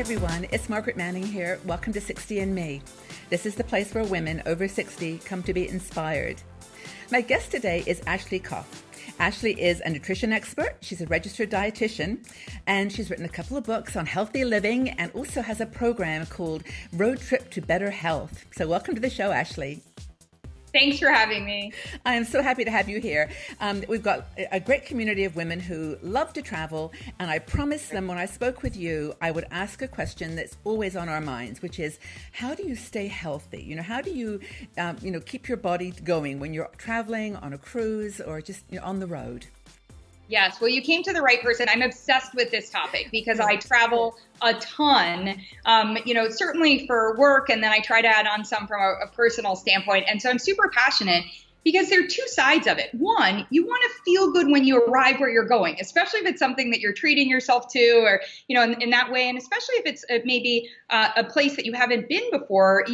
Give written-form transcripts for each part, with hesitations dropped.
everyone, it's Margaret Manning here. Welcome to 60 and Me. This is the place where women over 60 come to be inspired. My guest today is Ashley Koff. Ashley is a nutrition expert. She's a registered dietitian, and she's written a couple of books on healthy living and also has a program called Road Trip to Better Health. So welcome to the show, Ashley. Thanks for having me. I am so happy to have you here. We've got a great community of women who love to travel, and I promised them when I spoke with you, I would ask a question that's always on our minds, which is, how do you stay healthy? How do you, keep your body going when you're traveling on a cruise or just on the road? Yes, well, you came to the right person. I'm obsessed with this topic because I travel a ton, certainly for work, and then I try to add on some from a personal standpoint. And so I'm super passionate because there are two sides of it. One, you want to feel good when you arrive where you're going, especially if it's something that you're treating yourself to, or, in that way. And especially if it's maybe a place that you haven't been before,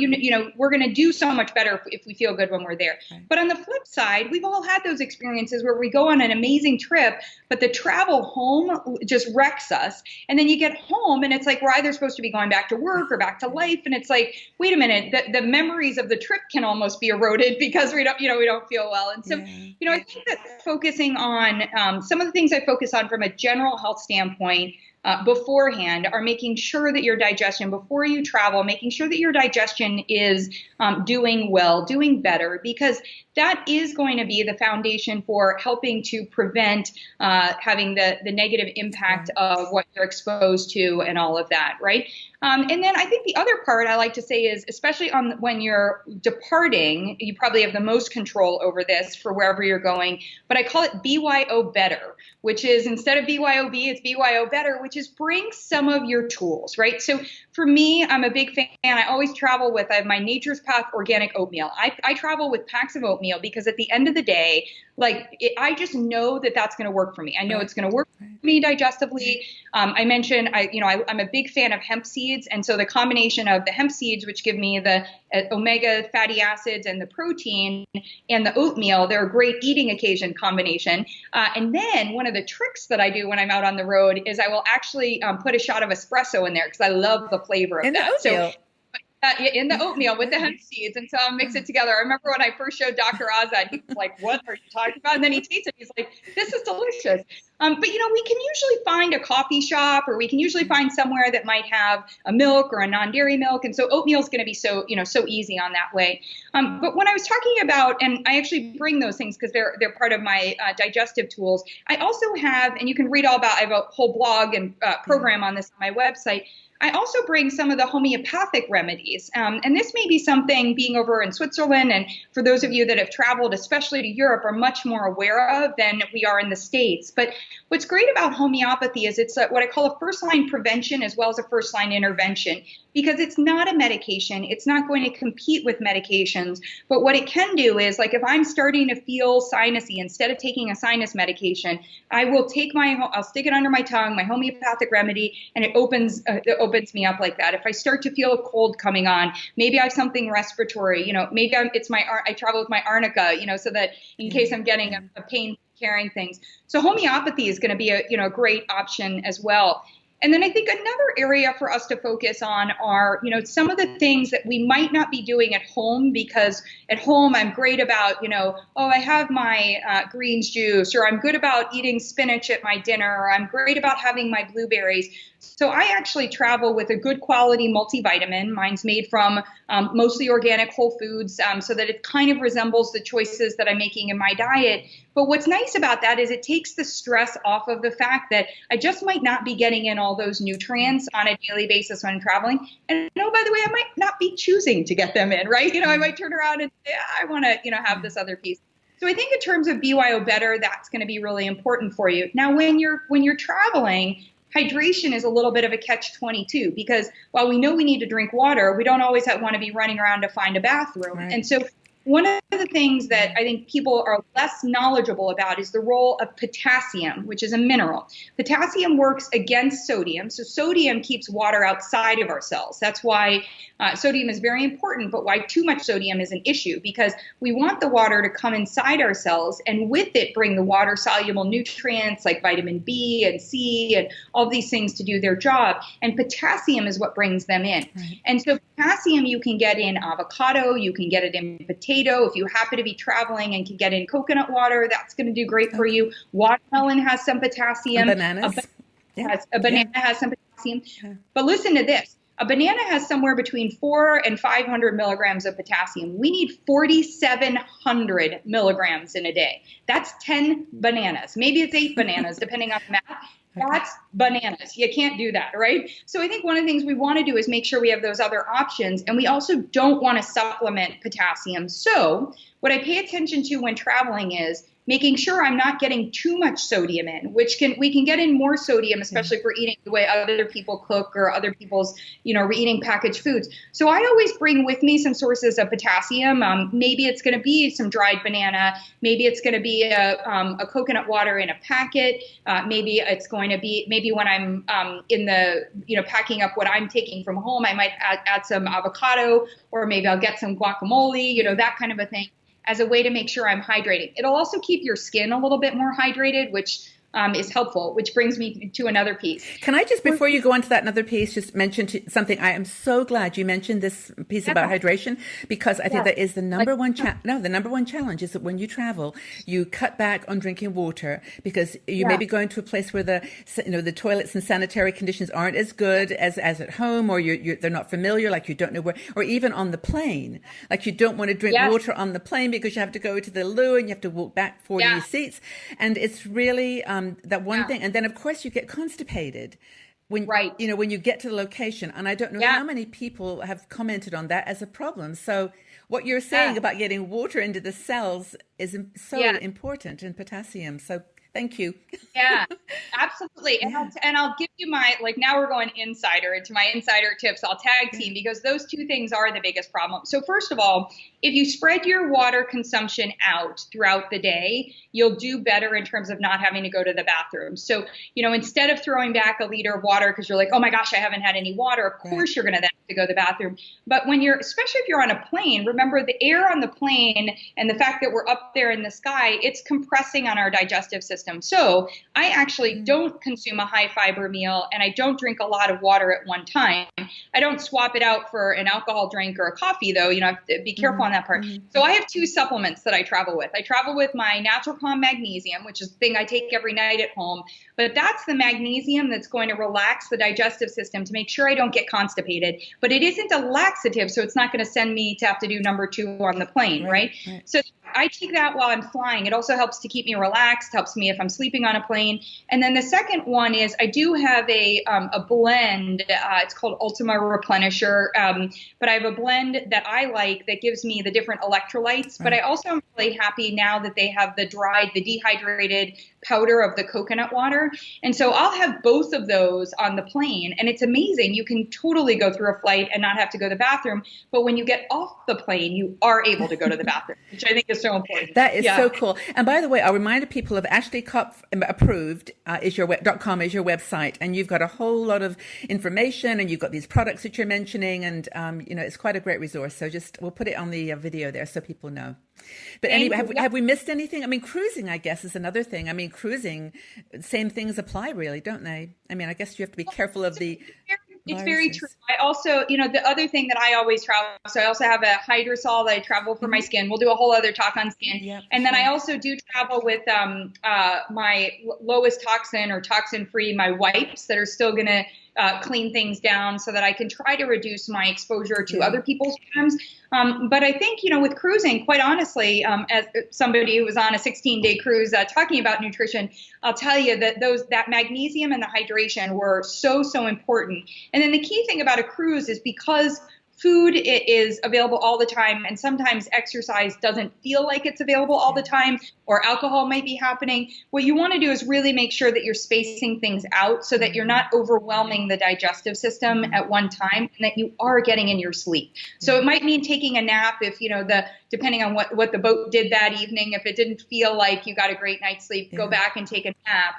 we're going to do so much better if we feel good when we're there. Right. But on the flip side, we've all had those experiences where we go on an amazing trip, but the travel home just wrecks us. And then you get home and it's like, we're either supposed to be going back to work or back to life. And it's like, wait a minute, the memories of the trip can almost be eroded because we don't feel well. And so, I think that focusing on some of the things I focus on from a general health standpoint beforehand are making sure that your digestion, before you travel, making sure that your digestion is doing well, doing better, because that is going to be the foundation for helping to prevent having the negative impact of what you're exposed to and all of that, right? And then I think the other part I like to say is, especially when you're departing, you probably have the most control over this for wherever you're going, but I call it BYO better, which is instead of BYOB, it's BYO better, which is bring some of your tools, right? So for me, I'm a big fan. I always travel with, I have my Nature's Path organic oatmeal. I travel with packs of oatmeal because at the end of the day, I just know that that's going to work for me. I know it's going to work for me digestively. I mentioned, I'm a big fan of hemp seeds. And so the combination of the hemp seeds, which give me the omega fatty acids and the protein, and the oatmeal, they're a great eating occasion combination. And then one of the tricks that I do when I'm out on the road is I will actually put a shot of espresso in there because I love the flavor of that. So in the oatmeal with the hemp seeds. And so I'll mix it together. I remember when I first showed Dr. Oz that, he was like, what are you talking about? And then he tasted it. He's like, this is delicious. But, we can usually find a coffee shop, or we can usually find somewhere that might have a milk or a non-dairy milk. And so oatmeal is going to be so easy on that way. But when I was talking about, and I actually bring those things because they're part of my digestive tools, I also have, and you can read all about, I have a whole blog and program on this on my website. I also bring some of the homeopathic remedies. And this may be something, being over in Switzerland, and for those of you that have traveled, especially to Europe, are much more aware of than we are in the States. But what's great about homeopathy is it's what I call a first-line prevention as well as a first-line intervention, because it's not a medication. It's not going to compete with medications. But what it can do is, like, if I'm starting to feel sinusy, instead of taking a sinus medication, I will I'll stick it under my tongue, my homeopathic remedy, and it opens me up like that. If I start to feel a cold coming on, maybe I have something respiratory, maybe I travel with my arnica, so that in case I'm getting a pain carrying things. So homeopathy is going to be a great option as well. And then I think another area for us to focus on are, some of the things that we might not be doing at home, because at home I'm great about, I have my greens juice, or I'm good about eating spinach at my dinner, or I'm great about having my blueberries. So I actually travel with a good quality multivitamin. Mine's made from mostly organic whole foods, so that it kind of resembles the choices that I'm making in my diet. But what's nice about that is it takes the stress off of the fact that I just might not be getting in all those nutrients on a daily basis when I'm traveling. And by the way, I might not be choosing to get them in, right? I might turn around and say, I want to, have this other piece. So I think in terms of BYO better, that's going to be really important for you. Now, when you're traveling, hydration is a little bit of a catch-22, because while we know we need to drink water, we don't always want to be running around to find a bathroom. Right. And so one of the things that I think people are less knowledgeable about is the role of potassium, which is a mineral. Potassium works against sodium. So sodium keeps water outside of our cells. That's why sodium is very important, but why too much sodium is an issue, because we want the water to come inside our cells and with it bring the water soluble nutrients like vitamin B and C and all these things to do their job. And potassium is what brings them in. Right. And so potassium you can get in avocado, you can get it in potato. If you happen to be traveling and can get in coconut water, that's going to do great for you. Watermelon has some potassium. Bananas. A banana has some potassium. Yeah. But listen to this. A banana has somewhere between 400 and 500 milligrams of potassium. We need 4,700 milligrams in a day. That's 10 bananas. Maybe it's 8 bananas, depending on the math. That's bananas. You can't do that, right? So I think one of the things we want to do is make sure we have those other options. And we also don't want to supplement potassium. So what I pay attention to when traveling is making sure I'm not getting too much sodium in, we can get in more sodium, especially if we're eating the way other people cook or other people's, we're eating packaged foods. So I always bring with me some sources of potassium. Maybe it's going to be some dried banana. Maybe it's going to be a coconut water in a packet. Maybe it's going to be, when I'm in the, packing up what I'm taking from home, I might add some avocado, or maybe I'll get some guacamole, that kind of a thing, as a way to make sure I'm hydrating. It'll also keep your skin a little bit more hydrated, which is helpful, which brings me to another piece. Can I just, before you go on to that another piece, just mention something? I am so glad you mentioned this piece about hydration, because I think that is the number one the number one challenge is that when you travel, you cut back on drinking water, because you may be going to a place where the toilets and sanitary conditions aren't as good as at home, or they're not familiar, like you don't know where, or even on the plane, like you don't want to drink water on the plane because you have to go to the loo and you have to walk back 40 seats, and it's really that one thing. And then of course you get constipated when when you get to the location, and I don't know how many people have commented on that as a problem. So what you're saying about getting water into the cells is so important, and potassium. So thank you. Yeah, absolutely. And I'll give you my, now we're going into my insider tips. I'll tag team, because those two things are the biggest problem. So first of all, if you spread your water consumption out throughout the day, you'll do better in terms of not having to go to the bathroom. So, instead of throwing back a liter of water because you're like, oh my gosh, I haven't had any water, of course you're going to then have to go to the bathroom. But especially if you're on a plane, remember the air on the plane and the fact that we're up there in the sky, it's compressing on our digestive system. So I actually don't consume a high fiber meal, and I don't drink a lot of water at one time. I don't swap it out for an alcohol drink or a coffee, though. I have to be careful on that part. So I have 2 supplements that I travel with. I travel with my Natural Calm Magnesium, which is the thing I take every night at home. But that's the magnesium that's going to relax the digestive system to make sure I don't get constipated. But it isn't a laxative, so it's not going to send me to have to do number 2 on the plane, right? So I take that while I'm flying. It also helps to keep me relaxed, helps me if I'm sleeping on a plane. And then the second one is I do have a blend. It's called Ultima Replenisher. But I have a blend that I like that gives me the different electrolytes. But I also am really happy now that they have the dehydrated powder of the coconut water. And so I'll have both of those on the plane. And it's amazing. You can totally go through a flight and not have to go to the bathroom. But when you get off the plane, you are able to go to the bathroom, which I think is so important. That is so cool. And by the way, I'll remind people of Ashley Koff approved is your .com is your website, and you've got a whole lot of information, and you've got these products that you're mentioning, and it's quite a great resource. So we'll put it on the video there so people know. But anyway, have we missed anything? I mean, cruising, I guess, is another thing. I mean, cruising, same things apply, really, don't they? I mean, I guess you have to be careful of the It's very true. I also, the other thing that I always travel, so I also have a hydrosol that I travel for my skin. We'll do a whole other talk on skin. Yep, and then I also do travel with my lowest toxin or toxin-free, my wipes that are still going to clean things down so that I can try to reduce my exposure to other people's germs. But I think, with cruising, quite honestly, as somebody who was on a 16-day cruise talking about nutrition, I'll tell you that that magnesium and the hydration were so, so important. And then the key thing about a cruise is because food is available all the time, and sometimes exercise doesn't feel like it's available all the time, or alcohol might be happening. What you want to do is really make sure that you're spacing things out so that you're not overwhelming the digestive system at one time, and that you are getting in your sleep. So it might mean taking a nap if, depending on what the boat did that evening. If it didn't feel like you got a great night's sleep, go back and take a nap.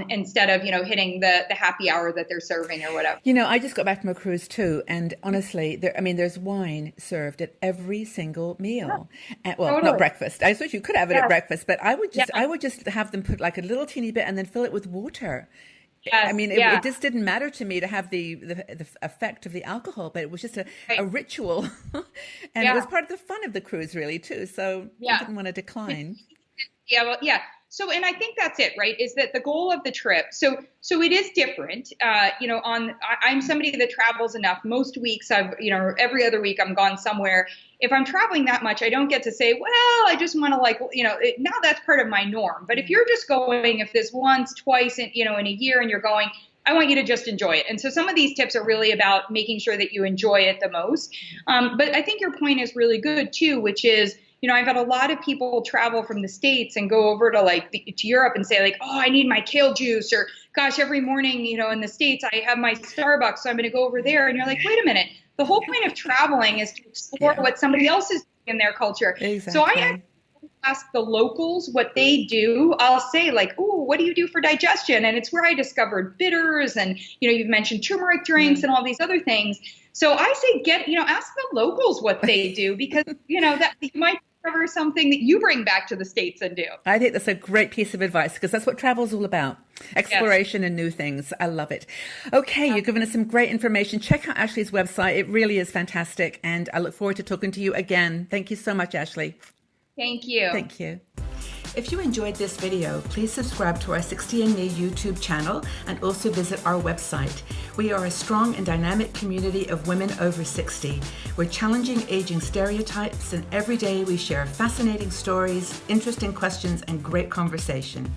Instead of, hitting the happy hour that they're serving or whatever. I just got back from a cruise too. And honestly, there's wine served at every single meal. And, well, Totally. not breakfast. I suppose you could have it at breakfast, but I would just have them put like a little teeny bit and then fill it with water. Yes, it just didn't matter to me to have the effect of the alcohol, but it was just a ritual. And it was part of the fun of the cruise really too. So I didn't want to decline. So, and I think that's it, right? Is that the goal of the trip? So it is different. I'm somebody that travels enough. Most weeks every other week I'm gone somewhere. If I'm traveling that much, I don't get to say, well, I just want to now that's part of my norm. But if you're just going, if there's once, twice in a year and you're going, I want you to just enjoy it. And so some of these tips are really about making sure that you enjoy it the most. But I think your point is really good too, which is, I've had a lot of people travel from the States and go over to to Europe and say oh, I need my kale juice, or gosh, every morning, in the States, I have my Starbucks, so I'm going to go over there. And you're like, wait a minute. The whole point of traveling is to explore what somebody else is doing in their culture. Exactly. So I ask the locals what they do. I'll say oh, what do you do for digestion? And it's where I discovered bitters, and, you've mentioned turmeric drinks and all these other things. So I say, ask the locals what they do, because, that you might discover something that you bring back to the States and do. I think that's a great piece of advice, because that's what travel is all about. Exploration and new things. I love it. Okay, you've given us some great information. Check out Ashley's website. It really is fantastic. And I look forward to talking to you again. Thank you so much, Ashley. Thank you. Thank you. If you enjoyed this video, please subscribe to our 60andMe YouTube channel and also visit our website. We are a strong and dynamic community of women over 60. We're challenging aging stereotypes, and every day we share fascinating stories, interesting questions, and great conversation.